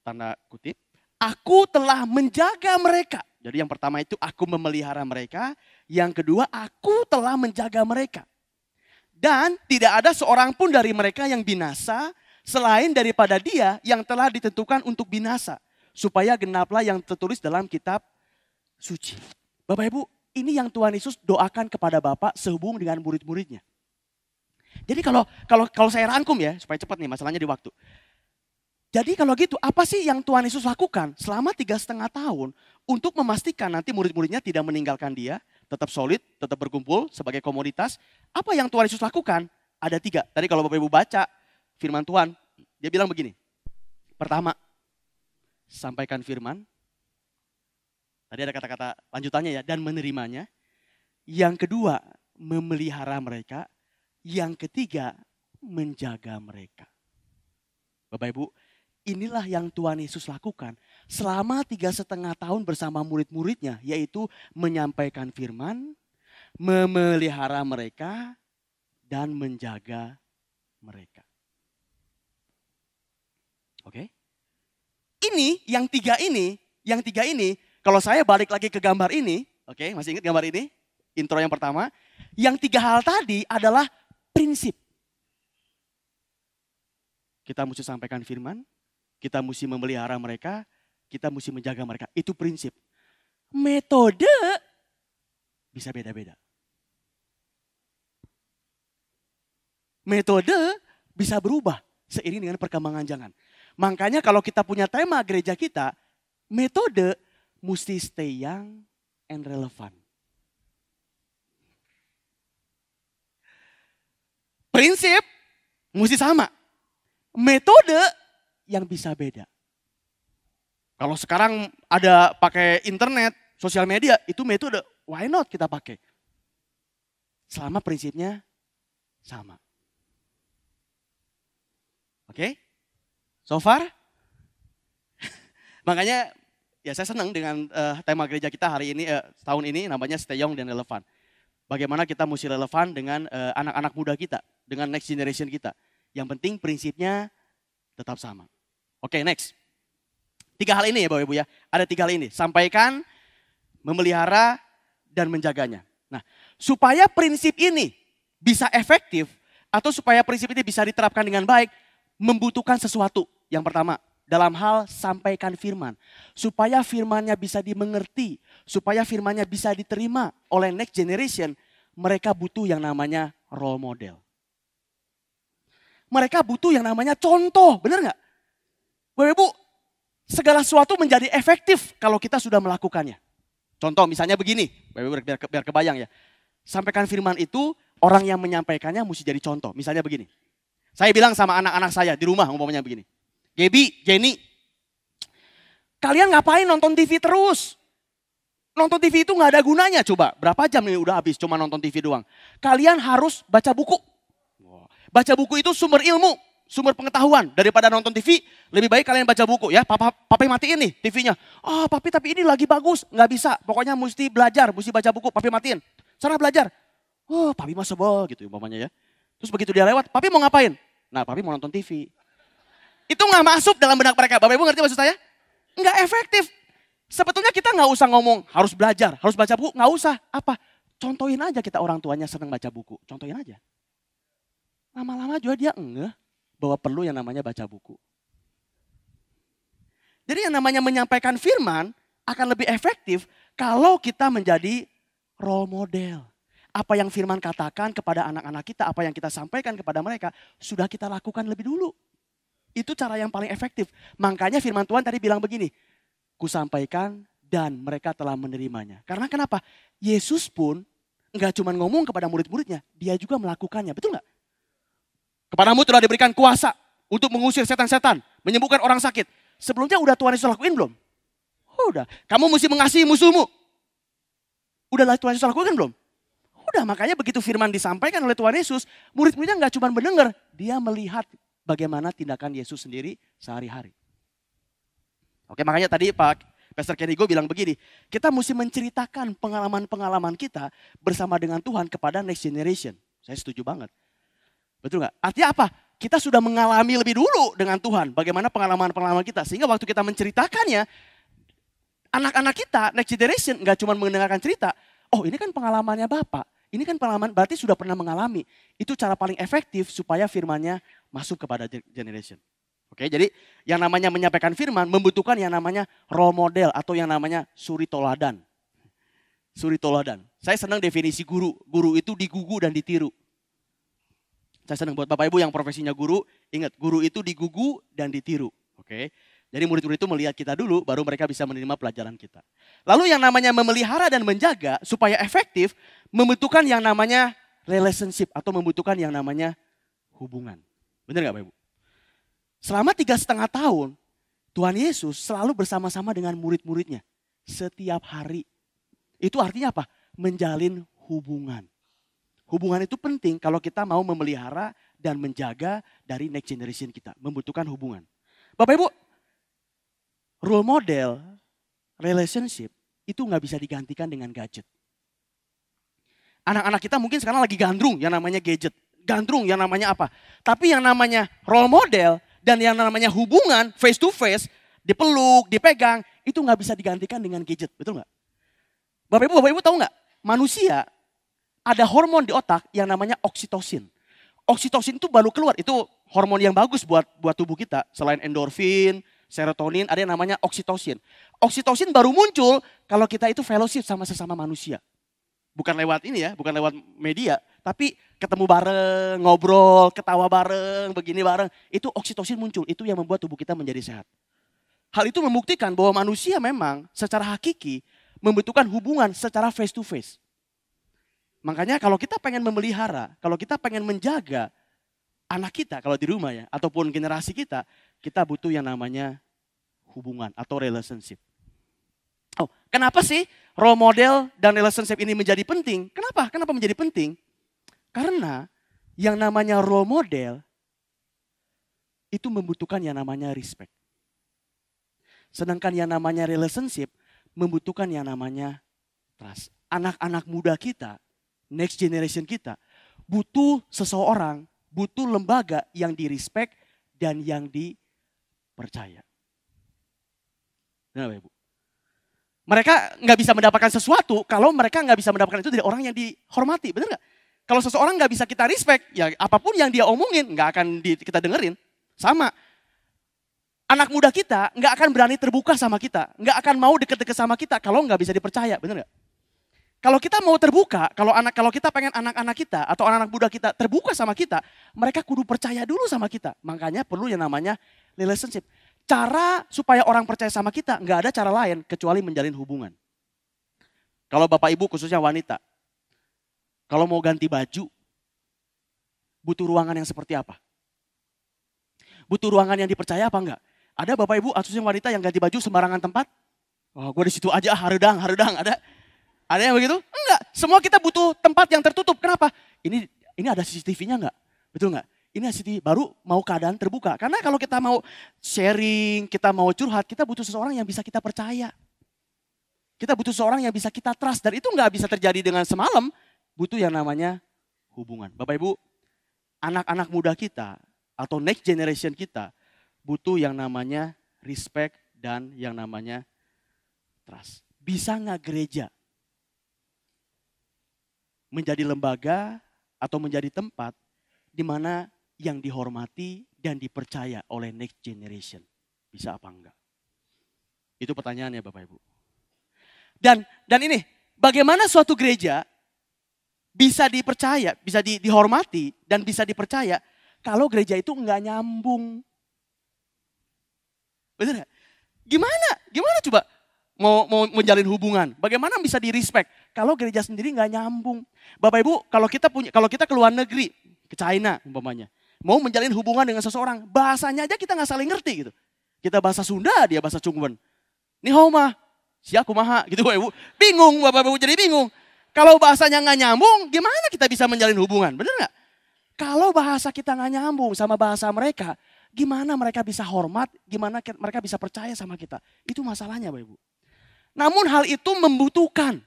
Tanda kutip. Aku telah menjaga mereka. Jadi yang pertama itu aku memelihara mereka. Yang kedua aku telah menjaga mereka. Dan tidak ada seorang pun dari mereka yang binasa selain daripada dia yang telah ditentukan untuk binasa. Supaya genaplah yang tertulis dalam kitab suci. Bapak Ibu, ini yang Tuhan Yesus doakan kepada Bapak sehubung dengan murid-muridnya. Jadi kalau saya rangkum ya, supaya cepat nih masalahnya di waktu. Jadi kalau gitu apa sih yang Tuhan Yesus lakukan selama 3,5 tahun untuk memastikan nanti murid-muridnya tidak meninggalkan dia, tetap solid, tetap berkumpul sebagai komoditas. Apa yang Tuhan Yesus lakukan? Ada 3. Tadi kalau Bapak Ibu baca firman Tuhan, dia bilang begini. Pertama, sampaikan firman. Tadi ada kata-kata lanjutannya ya, dan menerimanya. Yang kedua, memelihara mereka. Yang ketiga, menjaga mereka. Bapak Ibu, inilah yang Tuhan Yesus lakukan selama 3,5 tahun bersama murid-muridnya, yaitu menyampaikan firman, memelihara mereka, dan menjaga mereka. Oke? Ini, yang tiga ini, kalau saya balik lagi ke gambar ini, oke, masih ingat gambar ini? Intro yang pertama, yang 3 hal tadi adalah prinsip. Kita mesti sampaikan firman, kita mesti memelihara mereka, kita mesti menjaga mereka. Itu prinsip. Metode bisa beda-beda. Metode bisa berubah seiring dengan perkembangan zaman. Makanya kalau kita punya tema gereja kita, metode mesti stay young and relevant. Prinsip mesti sama. Metode yang bisa beda. Kalau sekarang ada pakai internet, sosial media, itu metode, why not kita pakai? Selama prinsipnya sama. Oke? So far? Makanya ya saya senang dengan tema gereja kita hari ini, tahun ini namanya Stay Young dan Relevan. Bagaimana kita mesti relevan dengan anak-anak muda kita, dengan next generation kita. Yang penting prinsipnya tetap sama. Oke, next. 3 hal ini ya Bapak Ibu ya. Ada 3 hal ini. Sampaikan, memelihara, dan menjaganya. Nah, supaya prinsip ini bisa efektif atau supaya prinsip ini bisa diterapkan dengan baik, membutuhkan sesuatu. Yang pertama, dalam hal sampaikan firman. Supaya firmannya bisa dimengerti, supaya firmannya bisa diterima oleh next generation, mereka butuh yang namanya role model. Mereka butuh yang namanya contoh, benar nggak? Bapak Ibu, segala sesuatu menjadi efektif kalau kita sudah melakukannya. Contoh misalnya begini, biar kebayang ya. Sampaikan firman itu, orang yang menyampaikannya mesti jadi contoh. Misalnya begini, saya bilang sama anak-anak saya di rumah umpamanya begini. Gaby, Jenny, kalian ngapain nonton TV terus? Nonton TV itu gak ada gunanya, coba. Berapa jam ini udah habis cuma nonton TV doang. Kalian harus baca buku. Baca buku itu sumber ilmu, sumber pengetahuan. Daripada nonton TV, lebih baik kalian baca buku ya. Papi matiin nih TV-nya. Oh papi tapi ini lagi bagus. Gak bisa, pokoknya mesti belajar, mesti baca buku. Papi matiin, sana belajar. Oh papi mah sebel gitu umpamanya ya. Terus begitu dia lewat, papi mau ngapain? Nah papi mau nonton TV. Itu gak masuk dalam benak mereka. Bapak Ibu ngerti maksud saya? Gak efektif. Sebetulnya kita gak usah ngomong harus belajar, harus baca buku. Gak usah. Apa? Contohin aja kita orang tuanya senang baca buku. Contohin aja. Lama-lama juga dia enggak bahwa perlu yang namanya baca buku. Jadi yang namanya menyampaikan firman akan lebih efektif kalau kita menjadi role model. Apa yang firman katakan kepada anak-anak kita, apa yang kita sampaikan kepada mereka, sudah kita lakukan lebih dulu. Itu cara yang paling efektif. Makanya firman Tuhan tadi bilang begini, kusampaikan dan mereka telah menerimanya. Karena kenapa? Yesus pun enggak cuma ngomong kepada murid-muridnya, dia juga melakukannya. Betul enggak? Kepadamu telah diberikan kuasa untuk mengusir setan-setan, menyembuhkan orang sakit. Sebelumnya udah Tuhan Yesus lakuin belum? Udah. Kamu mesti mengasihi musuhmu. Udah Tuhan Yesus lakuin belum? Udah, makanya begitu firman disampaikan oleh Tuhan Yesus, murid-muridnya enggak cuma mendengar, dia melihat bagaimana tindakan Yesus sendiri sehari-hari. Oke, makanya tadi Pak Pastor Kenigo bilang begini, kita mesti menceritakan pengalaman-pengalaman kita bersama dengan Tuhan kepada next generation. Saya setuju banget. Betul nggak? Artinya apa? Kita sudah mengalami lebih dulu dengan Tuhan. Bagaimana pengalaman-pengalaman kita. Sehingga waktu kita menceritakannya, anak-anak kita, next generation, nggak cuma mendengarkan cerita. Oh ini kan pengalamannya Bapak. Ini kan pengalaman, berarti sudah pernah mengalami. Itu cara paling efektif supaya firmannya masuk kepada generation. Oke, jadi yang namanya menyampaikan firman membutuhkan yang namanya role model atau yang namanya suri toladan. Suri toladan. Saya senang definisi guru. Guru itu digugu dan ditiru. Saya senang buat Bapak Ibu yang profesinya guru, ingat guru itu digugu dan ditiru. Oke. Jadi murid-murid itu melihat kita dulu baru mereka bisa menerima pelajaran kita. Lalu yang namanya memelihara dan menjaga supaya efektif membutuhkan yang namanya relationship atau membutuhkan yang namanya hubungan. Benar gak Bapak Ibu? Selama 3,5 tahun Tuhan Yesus selalu bersama-sama dengan murid-muridnya. Setiap hari. Itu artinya apa? Menjalin hubungan. Hubungan itu penting kalau kita mau memelihara dan menjaga dari next generation kita. Membutuhkan hubungan. Bapak Ibu, role model, relationship itu gak bisa digantikan dengan gadget. Anak-anak kita mungkin sekarang lagi gandrung yang namanya gadget. Gandrung yang namanya apa? Tapi yang namanya role model dan yang namanya hubungan face to face, dipeluk, dipegang, itu gak bisa digantikan dengan gadget. Betul gak? Bapak Ibu tahu gak? Manusia ada hormon di otak yang namanya oksitosin. Oksitosin itu baru keluar, itu hormon yang bagus buat tubuh kita. Selain endorfin, serotonin, ada yang namanya oksitosin. Oksitosin baru muncul kalau kita itu fellowship sama sesama manusia. Bukan lewat ini ya, bukan lewat media. Tapi ketemu bareng, ngobrol, ketawa bareng, begini bareng. Itu oksitosin muncul, itu yang membuat tubuh kita menjadi sehat. Hal itu membuktikan bahwa manusia memang secara hakiki membutuhkan hubungan secara face to face. Makanya kalau kita pengen memelihara, kalau kita pengen menjaga anak kita kalau di rumah ya, ataupun generasi kita, kita butuh yang namanya hubungan atau relationship. Oh, kenapa sih role model dan relationship ini menjadi penting? Kenapa? Kenapa menjadi penting? Karena yang namanya role model itu membutuhkan yang namanya respect. Sedangkan yang namanya relationship membutuhkan yang namanya trust. Anak-anak muda kita, next generation kita, butuh seseorang, butuh lembaga yang di-respect dan yang dipercaya. Kenapa Ibu? Mereka nggak bisa mendapatkan sesuatu kalau mereka nggak bisa mendapatkan itu dari orang yang dihormati, benar nggak? Kalau seseorang nggak bisa kita respect, ya apapun yang dia omongin nggak akan kita dengerin. Sama. Anak muda kita nggak akan berani terbuka sama kita, nggak akan mau deket-deket sama kita kalau nggak bisa dipercaya, benar nggak? Kalau kita mau terbuka, kalau kita pengen anak-anak kita atau anak-anak muda kita terbuka sama kita, mereka kudu percaya dulu sama kita. Makanya perlu yang namanya relationship. Cara supaya orang percaya sama kita nggak ada cara lain kecuali menjalin hubungan. Kalau Bapak Ibu khususnya wanita, kalau mau ganti baju, butuh ruangan yang seperti apa? Butuh ruangan yang dipercaya apa enggak? Ada Bapak Ibu khususnya wanita yang ganti baju sembarangan tempat? Oh, gue di situ aja haredang, ada. Ada yang begitu? Enggak. Semua kita butuh tempat yang tertutup. Kenapa? Ini ada CCTV-nya enggak? Betul enggak? Ini CCTV baru mau keadaan terbuka. Karena kalau kita mau sharing, kita mau curhat, kita butuh seseorang yang bisa kita percaya. Kita butuh seseorang yang bisa kita trust. Dan itu enggak bisa terjadi dengan semalam. Butuh yang namanya hubungan. Bapak Ibu, anak-anak muda kita atau next generation kita butuh yang namanya respect dan yang namanya trust. Bisa nggak gereja menjadi lembaga atau menjadi tempat di mana yang dihormati dan dipercaya oleh next generation? Bisa apa enggak? Itu pertanyaannya Bapak Ibu. Dan ini, bagaimana suatu gereja bisa dipercaya, bisa dihormati dan bisa dipercaya kalau gereja itu enggak nyambung? Benar gak? Gimana coba mau menjalin hubungan? Bagaimana bisa di-respect kalau gereja sendiri nggak nyambung? Bapak Ibu, kalau kita ke luar negeri, ke China umpamanya, mau menjalin hubungan dengan seseorang, bahasanya aja kita nggak saling ngerti gitu. Kita bahasa Sunda, dia bahasa Chungwen. Ni hao ma, sia kumaha gitu Bapak Ibu. Bingung Bapak Ibu, jadi bingung. Kalau bahasanya nggak nyambung, gimana kita bisa menjalin hubungan? Benar nggak? Kalau bahasa kita nggak nyambung sama bahasa mereka, gimana mereka bisa hormat, gimana mereka bisa percaya sama kita. Itu masalahnya Bapak Ibu. Namun hal itu membutuhkan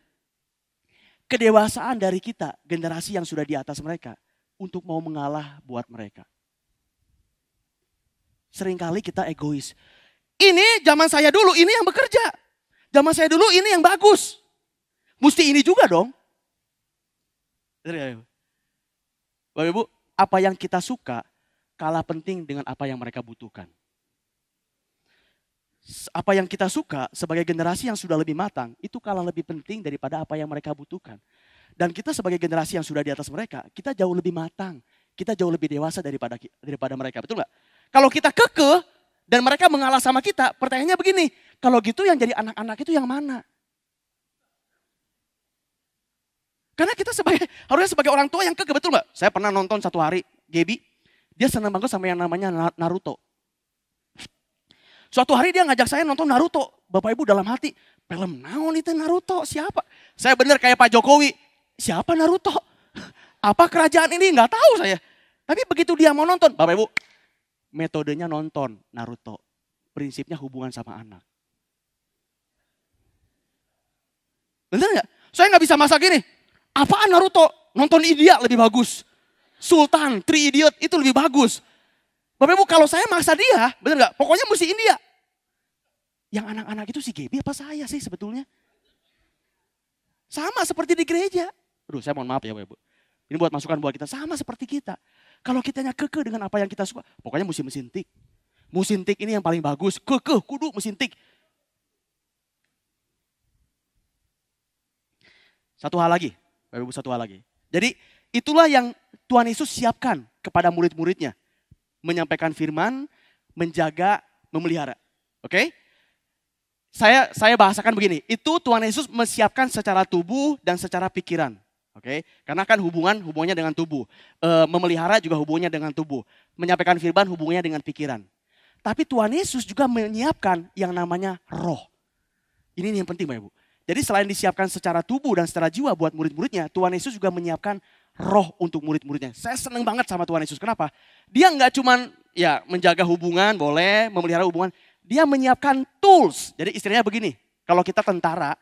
kedewasaan dari kita, generasi yang sudah di atas mereka, untuk mau mengalah buat mereka. Seringkali kita egois. Ini zaman saya dulu, ini yang bekerja. Zaman saya dulu ini yang bagus. Mesti ini juga dong. Bapak Ibu, apa yang kita suka kalah penting dengan apa yang mereka butuhkan. Apa yang kita suka sebagai generasi yang sudah lebih matang, itu kalah lebih penting daripada apa yang mereka butuhkan. Dan kita sebagai generasi yang sudah di atas mereka, kita jauh lebih matang. Kita jauh lebih dewasa daripada mereka, betul nggak? Kalau kita kekeh dan mereka mengalah sama kita, pertanyaannya begini, kalau gitu yang jadi anak-anak itu yang mana? Karena kita harusnya sebagai orang tua yang kekeh, betul nggak? Saya pernah nonton satu hari, Gaby, dia senang banget sama yang namanya Naruto. Suatu hari dia ngajak saya nonton Naruto. Bapak Ibu dalam hati, film naon itu Naruto, siapa? Saya bener kayak Pak Jokowi, siapa Naruto? Apa kerajaan ini? Nggak tahu saya. Tapi begitu dia mau nonton, Bapak Ibu, metodenya nonton Naruto. Prinsipnya hubungan sama anak. Bener nggak? Saya nggak bisa masak gini. Apaan Naruto? Nonton Idiot lebih bagus. Sultan, Three Idiot itu lebih bagus. Bapak Ibu kalau saya maksa dia, bener gak? Pokoknya mesti India. Yang anak-anak itu si Gaby apa saya sih sebetulnya? Sama seperti di gereja. Aduh saya mohon maaf ya Bapak Ibu. Ini buat masukan buat kita, sama seperti kita. Kalau kitanya kekeh dengan apa yang kita suka, pokoknya mesti mesin tik. Mesin tik ini yang paling bagus, kekeh, kudu mesin tik. Satu hal lagi, Bapak Ibu satu hal lagi. Jadi itulah yang Tuhan Yesus siapkan kepada murid-muridnya. Menyampaikan firman, menjaga, memelihara. Oke? Saya bahasakan begini, itu Tuhan Yesus menyiapkan secara tubuh dan secara pikiran. Oke? Karena kan hubungannya dengan tubuh. Memelihara juga hubungannya dengan tubuh. Menyampaikan firman hubungannya dengan pikiran. Tapi Tuhan Yesus juga menyiapkan yang namanya roh. Ini yang penting Bapak Ibu. Jadi selain disiapkan secara tubuh dan secara jiwa buat murid-muridnya, Tuhan Yesus juga menyiapkan roh untuk murid-muridnya. Saya senang banget sama Tuhan Yesus. Kenapa? Dia nggak cuman ya menjaga hubungan, boleh memelihara hubungan. Dia menyiapkan tools. Jadi istilahnya begini, kalau kita tentara,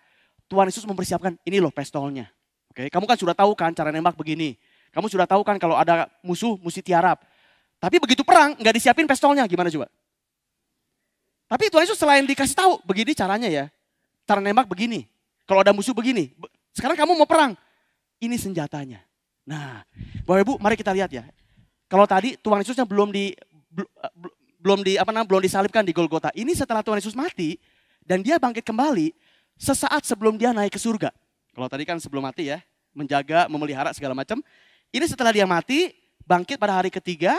Tuhan Yesus mempersiapkan ini loh pistolnya. Oke, kamu kan sudah tahu kan cara nembak begini. Kamu sudah tahu kan kalau ada musuh mesti tiarap. Tapi begitu perang nggak disiapin pistolnya, gimana coba? Tapi Tuhan Yesus selain dikasih tahu begini caranya ya, cara nembak begini. Kalau ada musuh begini. Sekarang kamu mau perang, ini senjatanya. Nah, Bapak Ibu, mari kita lihat ya. Kalau tadi Tuhan Yesusnya belum disalibkan di Golgota. Ini setelah Tuhan Yesus mati dan dia bangkit kembali sesaat sebelum dia naik ke surga. Kalau tadi kan sebelum mati ya, menjaga, memelihara segala macam. Ini setelah dia mati, bangkit pada hari ketiga,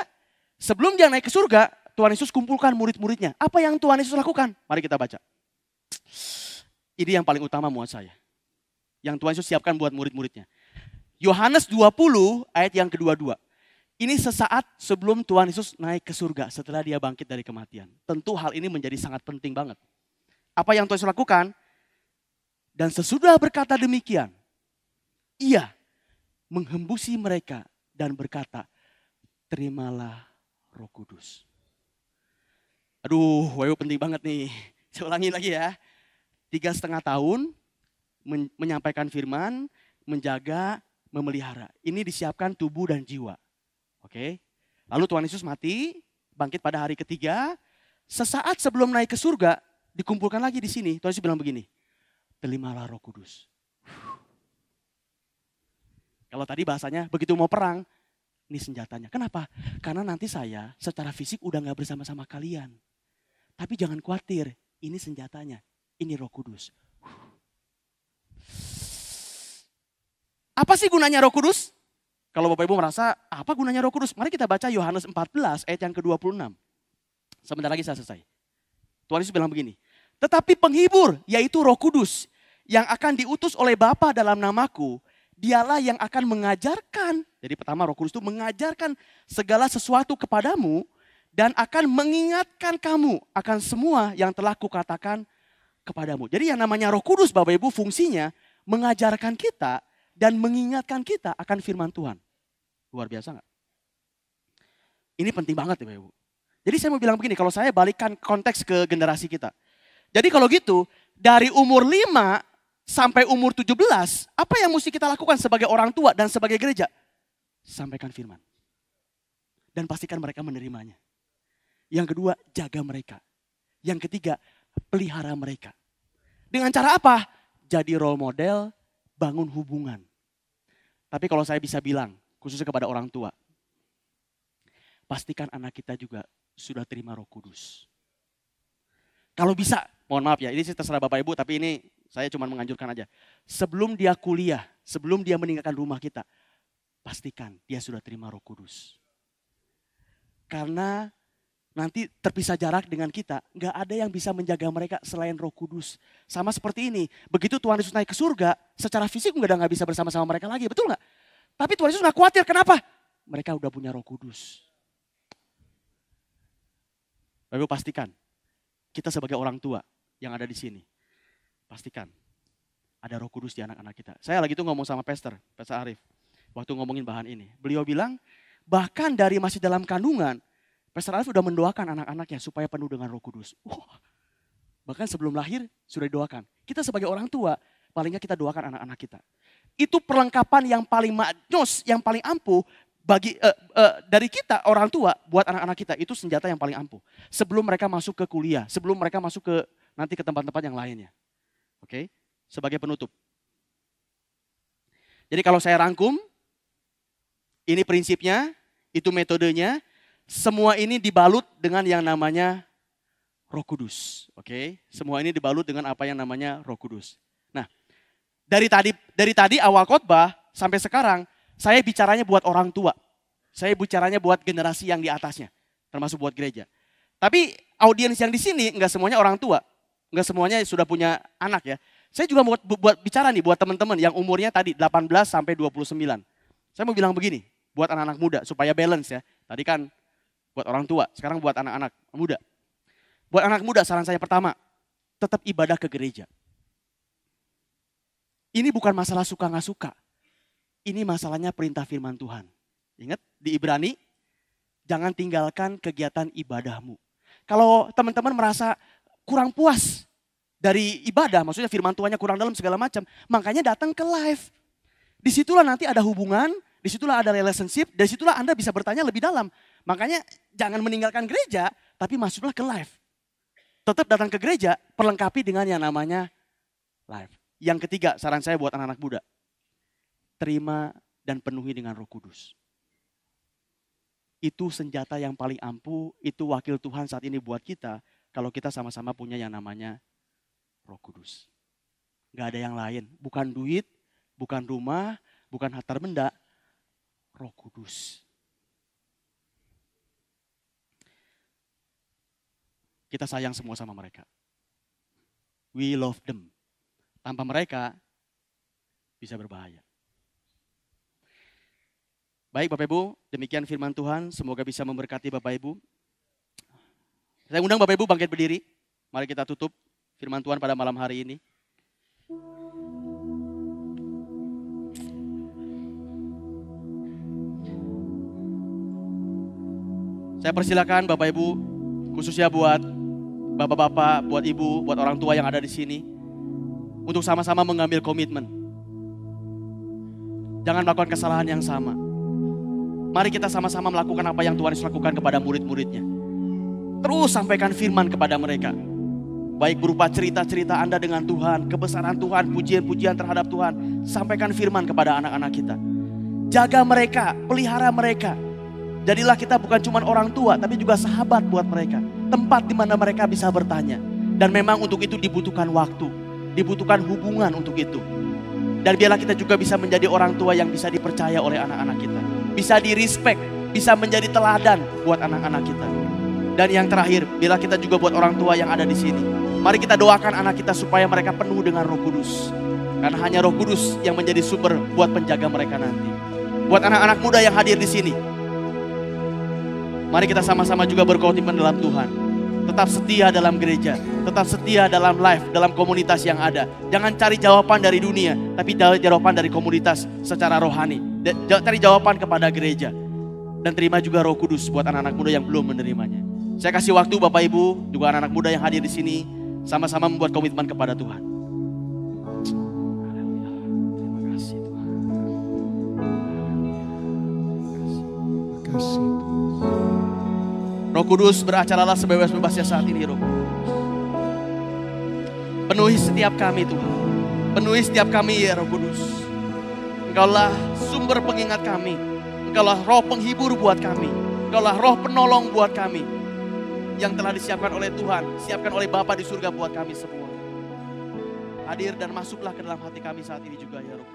sebelum dia naik ke surga, Tuhan Yesus kumpulkan murid-muridnya. Apa yang Tuhan Yesus lakukan? Mari kita baca. Ini yang paling utama buat saya. Yang Tuhan Yesus siapkan buat murid-muridnya. Yohanes 20 ayat yang kedua-dua. Ini sesaat sebelum Tuhan Yesus naik ke surga setelah dia bangkit dari kematian. Tentu hal ini menjadi sangat penting banget. Apa yang Tuhan Yesus lakukan? Dan sesudah berkata demikian, ia menghembusi mereka dan berkata, terimalah Roh Kudus. Aduh, wow, penting banget nih. Saya ulangi lagi ya. 3,5 tahun menyampaikan firman, menjaga, memelihara. Ini disiapkan tubuh dan jiwa. Oke. Lalu Tuhan Yesus mati, bangkit pada hari ketiga. Sesaat sebelum naik ke surga, dikumpulkan lagi di sini. Tuhan Yesus bilang begini, terimalah Roh Kudus. Kalau tadi bahasanya begitu mau perang, ini senjatanya. Kenapa? Karena nanti saya secara fisik udah gak bersama-sama kalian. Tapi jangan khawatir, ini senjatanya. Ini Roh Kudus. Apa sih gunanya Roh Kudus? Kalau Bapak Ibu merasa, apa gunanya Roh Kudus? Mari kita baca Yohanes 14 ayat yang ke-26. Sebentar lagi saya selesai. Tuhan Yesus bilang begini. Tetapi penghibur, yaitu Roh Kudus, yang akan diutus oleh Bapa dalam namaku, dialah yang akan mengajarkan. Jadi pertama Roh Kudus itu mengajarkan segala sesuatu kepadamu dan akan mengingatkan kamu akan semua yang telah kukatakan kepadamu. Jadi yang namanya Roh Kudus Bapak Ibu fungsinya mengajarkan kita dan mengingatkan kita akan firman Tuhan. Luar biasa gak? Ini penting banget ya Bapak Ibu. Jadi saya mau bilang begini, kalau saya balikkan konteks ke generasi kita. Jadi kalau gitu, dari umur 5 sampai umur 17, apa yang mesti kita lakukan sebagai orang tua dan sebagai gereja? Sampaikan firman. Dan pastikan mereka menerimanya. Yang kedua, jaga mereka. Yang ketiga, pelihara mereka. Dengan cara apa? Jadi role model, bangun hubungan. Tapi kalau saya bisa bilang, khususnya kepada orang tua, pastikan anak kita juga sudah terima Roh Kudus. Kalau bisa, mohon maaf ya, ini terserah Bapak Ibu, tapi ini saya cuma menganjurkan aja. Sebelum dia kuliah, sebelum dia meninggalkan rumah kita, pastikan dia sudah terima Roh Kudus. Karena nanti terpisah jarak dengan kita, nggak ada yang bisa menjaga mereka selain Roh Kudus. Sama seperti ini, begitu Tuhan Yesus naik ke surga, secara fisik nggak bisa bersama-sama mereka lagi, betul nggak? Tapi Tuhan Yesus nggak khawatir, kenapa? Mereka udah punya Roh Kudus. Bapak Ibu pastikan, kita sebagai orang tua yang ada di sini, pastikan ada Roh Kudus di anak-anak kita. Saya lagi tuh ngomong sama Pastor Arif, waktu ngomongin bahan ini. Beliau bilang, bahkan dari masih dalam kandungan, Pastor Arif sudah mendoakan anak-anaknya supaya penuh dengan Roh Kudus. Bahkan sebelum lahir sudah didoakan. Kita sebagai orang tua, palingnya kita doakan anak-anak kita. Itu perlengkapan yang paling maknyos, yang paling ampuh bagi dari kita orang tua buat anak-anak kita. Itu senjata yang paling ampuh. Sebelum mereka masuk ke kuliah, sebelum mereka masuk ke nanti ke tempat-tempat yang lainnya. Oke, sebagai penutup. Jadi kalau saya rangkum, ini prinsipnya, itu metodenya. Semua ini dibalut dengan yang namanya Roh Kudus. Oke, semua ini dibalut dengan apa yang namanya Roh Kudus. Nah, dari tadi awal khotbah sampai sekarang, saya bicaranya buat orang tua. Saya bicaranya buat generasi yang di atasnya, termasuk buat gereja. Tapi audiens yang di sini enggak semuanya orang tua, enggak semuanya sudah punya anak ya. Saya juga buat bicara nih buat teman-teman yang umurnya tadi 18 sampai 29. Saya mau bilang begini, buat anak-anak muda supaya balance ya. Tadi kan buat orang tua, sekarang buat anak-anak muda. Buat anak muda saran saya pertama, tetap ibadah ke gereja. Ini bukan masalah suka nggak suka. Ini masalahnya perintah firman Tuhan. Ingat di Ibrani, jangan tinggalkan kegiatan ibadahmu. Kalau teman-teman merasa kurang puas dari ibadah, maksudnya firman Tuhannya kurang dalam segala macam, makanya datang ke live. Disitulah nanti ada hubungan, disitulah ada relationship, disitulah Anda bisa bertanya lebih dalam. Makanya jangan meninggalkan gereja, tapi masuklah ke live. Tetap datang ke gereja, perlengkapi dengan yang namanya live. Yang ketiga, saran saya buat anak-anak muda. Terima dan penuhi dengan Roh Kudus. Itu senjata yang paling ampuh, itu wakil Tuhan saat ini buat kita. Kalau kita sama-sama punya yang namanya Roh Kudus. Gak ada yang lain, bukan duit, bukan rumah, bukan harta benda, Roh Kudus. Kita sayang semua sama mereka. We love them. Tanpa mereka bisa berbahaya. Baik Bapak Ibu, demikian firman Tuhan. Semoga bisa memberkati Bapak Ibu. Saya undang Bapak Ibu bangkit berdiri. Mari kita tutup firman Tuhan pada malam hari ini. Saya persilakan Bapak Ibu, khususnya buat Bapak-bapak, buat Ibu, buat orang tua yang ada di sini, untuk sama-sama mengambil komitmen. Jangan melakukan kesalahan yang sama. Mari kita sama-sama melakukan apa yang Tuhan Yesus lakukan kepada murid-muridnya. Terus sampaikan firman kepada mereka. Baik berupa cerita-cerita Anda dengan Tuhan, kebesaran Tuhan, pujian-pujian terhadap Tuhan. Sampaikan firman kepada anak-anak kita. Jaga mereka, pelihara mereka. Jadilah kita bukan cuma orang tua, tapi juga sahabat buat mereka. Tempat di mana mereka bisa bertanya. Dan memang untuk itu dibutuhkan waktu. Dibutuhkan hubungan untuk itu. Dan biarlah kita juga bisa menjadi orang tua yang bisa dipercaya oleh anak-anak kita. Bisa di-respect, bisa menjadi teladan buat anak-anak kita. Dan yang terakhir, biarlah kita juga buat orang tua yang ada di sini. Mari kita doakan anak kita supaya mereka penuh dengan Roh Kudus. Karena hanya Roh Kudus yang menjadi sumber buat penjaga mereka nanti. Buat anak-anak muda yang hadir di sini, mari kita sama-sama juga berkomitmen dalam Tuhan. Tetap setia dalam gereja, tetap setia dalam life, dalam komunitas yang ada. Jangan cari jawaban dari dunia, tapi jawaban dari komunitas secara rohani. Cari jawaban kepada gereja. Dan terima juga Roh Kudus buat anak-anak muda yang belum menerimanya. Saya kasih waktu Bapak Ibu, juga anak-anak muda yang hadir di sini, sama-sama membuat komitmen kepada Tuhan. Terima kasih Tuhan. Terima kasih. Roh Kudus, beracaralah sebebas-bebasnya saat ini, Roh Kudus. Penuhi setiap kami Tuhan. Penuhi setiap kami ya Roh Kudus. Engkaulah sumber pengingat kami. Engkaulah roh penghibur buat kami. Engkaulah roh penolong buat kami. Yang telah disiapkan oleh Tuhan, siapkan oleh Bapa di surga buat kami semua. Hadir dan masuklah ke dalam hati kami saat ini juga ya Roh.